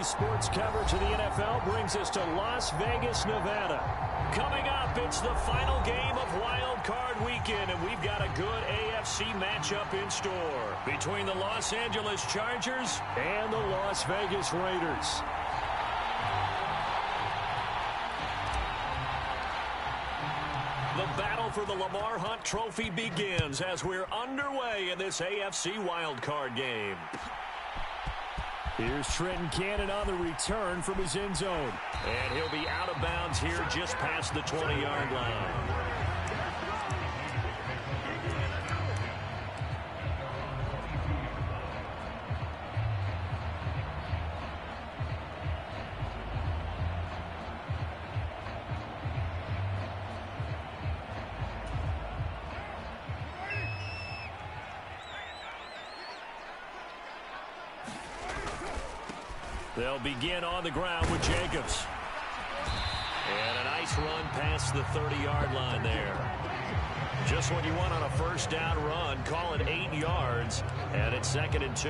Today's sports coverage of the NFL brings us to Las Vegas, Nevada. Coming up, it's the final game of Wild Card Weekend, and we've got a good AFC matchup in store between the Los Angeles Chargers and the Las Vegas Raiders. The battle for the Lamar Hunt Trophy begins as we're underway in this AFC wildcard game. Here's Trenton Cannon on the return from his end zone. And he'll be out of bounds here just past the 20-yard line. They'll begin on the ground with Jacobs. And a nice run past the 30-yard line there. Just what you want on a first down run. Call it 8 yards. And it's 2nd and 2.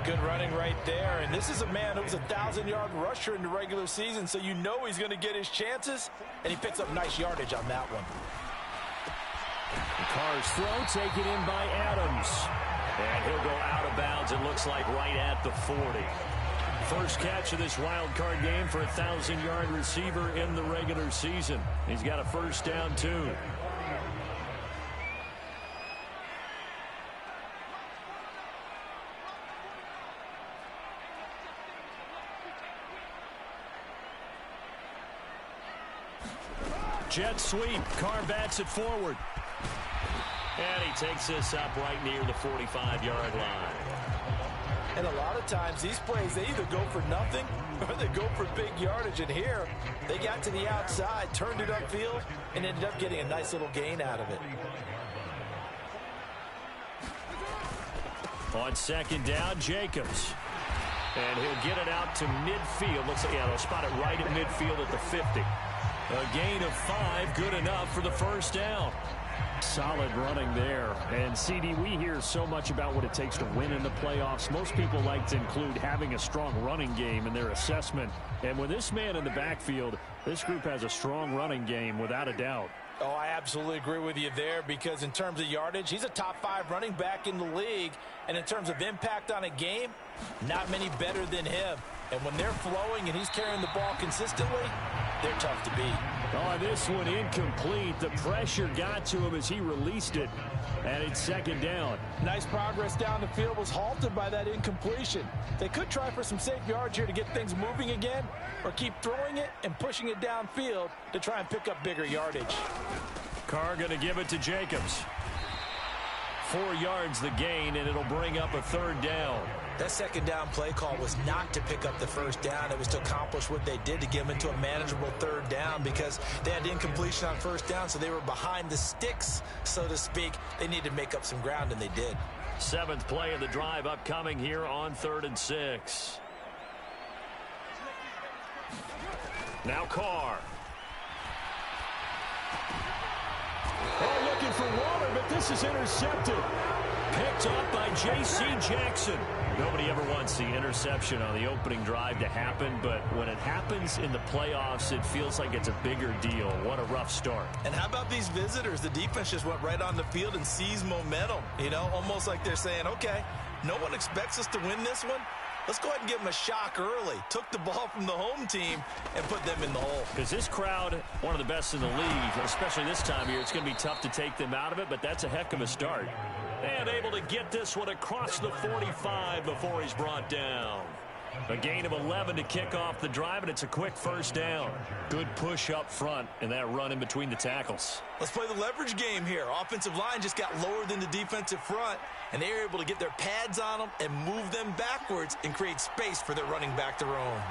Good running right there. And this is a man who was a 1,000-yard rusher in the regular season, so you know he's going to get his chances. And he picks up nice yardage on that one. Carr's throw taken in by Adams. And he'll go out of bounds, it looks like, right at the 40. First catch of this wild card game for a 1,000-yard receiver in the regular season. He's got a first down, too. Jet sweep. Carr backs it forward. And he takes this up right near the 45-yard line. And a lot of times these plays, they either go for nothing or they go for big yardage. And here, they got to the outside, turned it upfield, and ended up getting a nice little gain out of it. On second down, Jacobs. And he'll get it out to midfield. Looks like, yeah, they'll spot it right at midfield at the 50. A gain of 5, good enough for the first down. Solid running there. And, CD, we hear so much about what it takes to win in the playoffs. Most people like to include having a strong running game in their assessment. And with this man in the backfield, this group has a strong running game without a doubt. Oh, I absolutely agree with you there, because in terms of yardage, he's a top 5 running back in the league. And in terms of impact on a game, not many better than him. And when they're flowing and he's carrying the ball consistently, they're tough to beat. Oh, this one incomplete. The pressure got to him as he released it. And it's second down. Nice progress down the field, was halted by that incompletion. They could try for some safe yards here to get things moving again, or keep throwing it and pushing it downfield to try and pick up bigger yardage. Carr going to give it to Jacobs. 4 yards the gain, and it'll bring up a third down. That second down play call was not to pick up the first down. It was to accomplish what they did, to get them into a manageable third down, because they had incompletion on first down, so they were behind the sticks, so to speak. They needed to make up some ground, and they did. 7th play of the drive upcoming here on 3rd and 6. Now Carr. Oh, looking for Waller, but this is intercepted. Picked up by J.C. Jackson. Nobody ever wants the interception on the opening drive to happen, but when it happens in the playoffs, it feels like it's a bigger deal. What a rough start. And how about these visitors? The defense just went right on the field and seized momentum. You know, almost like they're saying, okay, no one expects us to win this one. Let's go ahead and give them a shock early. Took the ball from the home team and put them in the hole. Because this crowd, one of the best in the league, especially this time of year, it's going to be tough to take them out of it, but that's a heck of a start. And able to get this one across the 45 before he's brought down. A gain of 11 to kick off the drive, and it's a quick first down. Good push up front and that run in between the tackles. Let's play the leverage game here. Offensive line just got lower than the defensive front, and they were able to get their pads on them and move them backwards and create space for their running back to roam.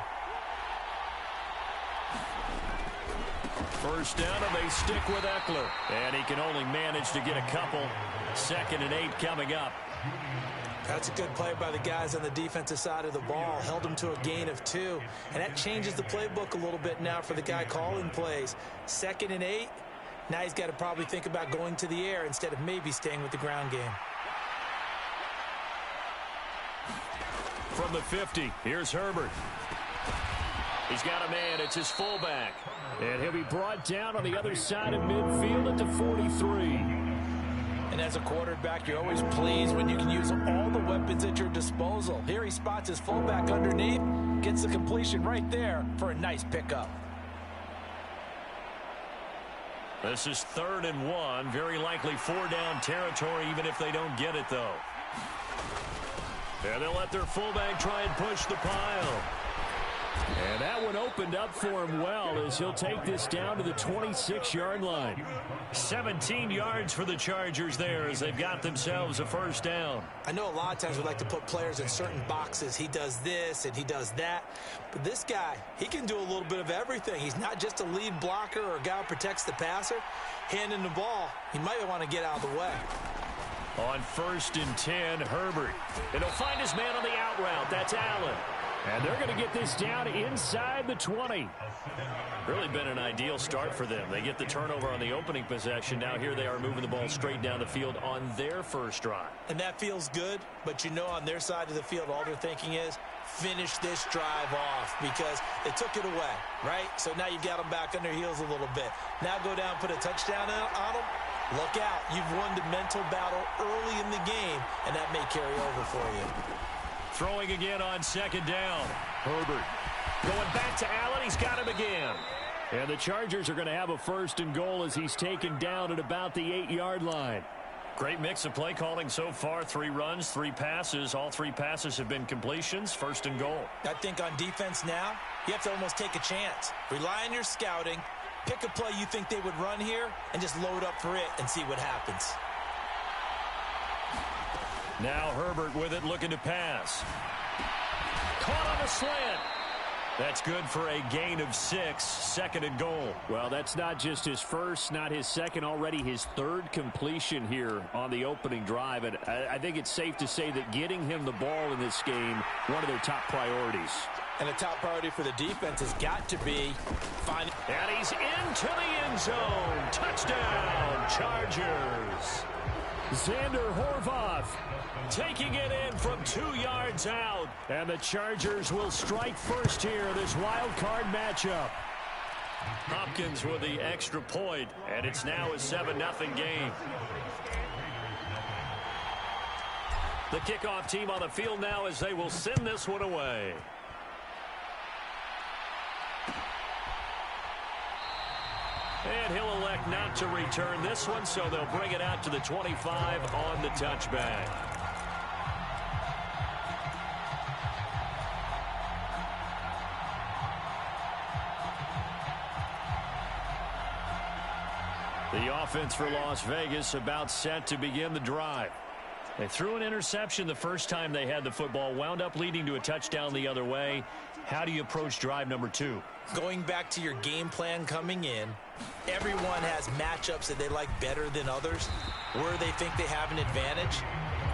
First down, and they stick with Eckler. And he can only manage to get a couple. 2nd and 8 coming up. That's a good play by the guys on the defensive side of the ball. Held them to a gain of 2. And that changes the playbook a little bit now for the guy calling plays. 2nd and 8. Now he's got to probably think about going to the air instead of maybe staying with the ground game. From the 50, here's Herbert. He's got a man. It's his fullback. And he'll be brought down on the other side of midfield at the 43. And as a quarterback, you're always pleased when you can use all the weapons at your disposal. Here he spots his fullback underneath, gets the completion right there for a nice pickup. This is 3rd and 1. Very likely 4-down territory, even if they don't get it, though. And they'll let their fullback try and push the pile. And that one opened up for him well as he'll take this down to the 26-yard line. 17 yards for the Chargers there as they've got themselves a first down. I know a lot of times we like to put players in certain boxes. He does this and he does that. But this guy, he can do a little bit of everything. He's not just a lead blocker or a guy who protects the passer. Handing the ball, he might want to get out of the way. On 1st and 10, Herbert. And he'll find his man on the out route. That's Allen. And they're going to get this down inside the 20. Really been an ideal start for them. They get the turnover on the opening possession. Now here they are moving the ball straight down the field on their first drive. And that feels good, but you know on their side of the field all they're thinking is finish this drive off because they took it away, right? So now you've got them back on their heels a little bit. Now go down, put a touchdown on them. Look out. You've won the mental battle early in the game, and that may carry over for you. Throwing again on 2nd down. Herbert going back to Allen. He's got him again. And the Chargers are going to have a 1st and goal as he's taken down at about the 8-yard line. Great mix of play calling so far. 3 runs, 3 passes. All 3 passes have been completions. 1st and goal. I think on defense now, you have to almost take a chance. Rely on your scouting. Pick a play you think they would run here and just load up for it and see what happens. Now Herbert with it, looking to pass. Caught on a slant. That's good for a gain of 6, 2nd and goal. Well, that's not just his first, not his second, already his 3rd completion here on the opening drive. And I think it's safe to say that getting him the ball in this game, one of their top priorities. And a top priority for the defense has got to be finding. And he's into the end zone. Touchdown, Chargers. Xander Horvath taking it in from 2 yards out. And the Chargers will strike first here, this wild card matchup. Hopkins with the extra point, and it's now a 7-0 game. The kickoff team on the field now as they will send this one away. And he'll elect not to return this one, so they'll bring it out to the 25 on the touchback. The offense for Las Vegas about set to begin the drive. They threw an interception the first time they had the football, wound up leading to a touchdown the other way. How do you approach drive number 2? Going back to your game plan coming in, everyone has matchups that they like better than others. Where they think they have an advantage,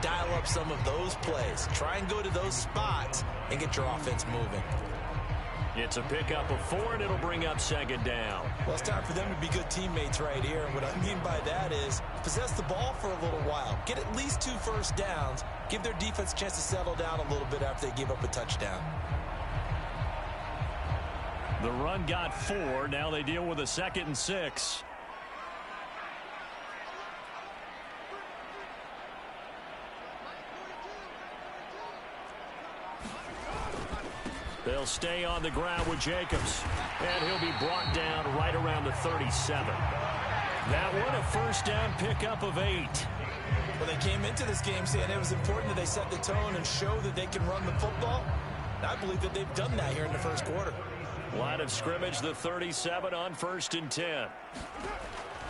dial up some of those plays. Try and go to those spots and get your offense moving. It's a pickup of 4, and it'll bring up 2nd down. Well, it's time for them to be good teammates right here. And what I mean by that is possess the ball for a little while. Get at least 2 first downs. Give their defense a chance to settle down a little bit after they give up a touchdown. The run got 4. Now they deal with a 2nd and 6. They'll stay on the ground with Jacobs. And he'll be brought down right around the 37. That one a first down pickup of 8. Well, they came into this game saying it was important that they set the tone and show that they can run the football. And I believe that they've done that here in the first quarter. Line of scrimmage, the 37 on 1st and 10.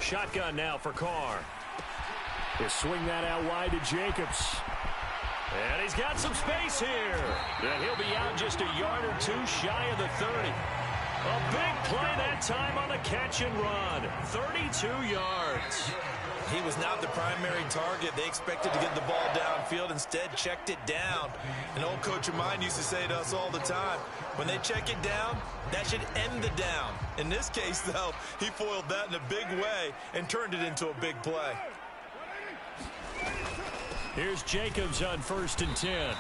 Shotgun now for Carr. He'll swing that out wide to Jacobs. And he's got some space here. And he'll be out just a yard or 2 shy of the 30. A big play that time on the catch and run. 32 yards. He was not the primary target. They expected to get the ball downfield. Instead, checked it down. An old coach of mine used to say to us all the time, when they check it down, that should end the down. In this case, though, he foiled that in a big way and turned it into a big play. Here's Jacobs on 1st and 10.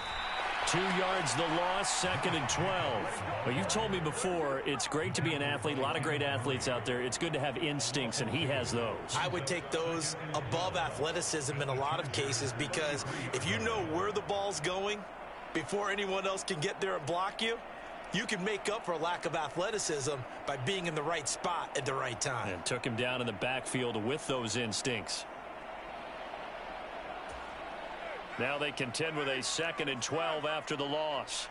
2 yards the loss, 2nd and 12. Well, you've told me before, it's great to be an athlete. A lot of great athletes out there. It's good to have instincts, and he has those. I would take those above athleticism in a lot of cases, because if you know where the ball's going before anyone else can get there and block you, you can make up for a lack of athleticism by being in the right spot at the right time. And took him down in the backfield with those instincts. Now they contend with a 2nd and 12 after the loss.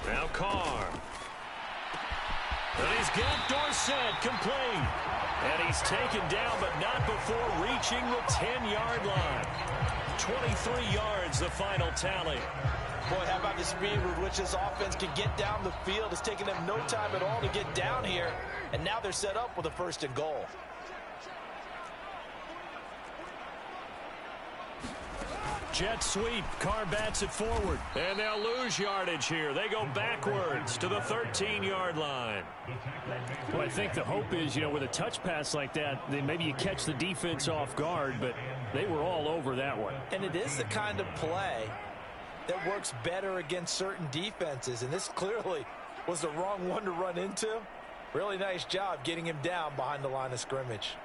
Now Carr. And he's got Dorsett complete. And he's taken down, but not before reaching the 10-yard line. 23 yards, the final tally. Boy, how about the speed with which this offense can get down the field? It's taken them no time at all to get down here. And now they're set up with a 1st and goal. Jet sweep. Carr bats it forward. And they'll lose yardage here. They go backwards to the 13-yard line. Well, I think the hope is, with a touch pass like that, then maybe you catch the defense off guard, but they were all over that one. And it is the kind of play that works better against certain defenses, and this clearly was the wrong one to run into. Really nice job getting him down behind the line of scrimmage.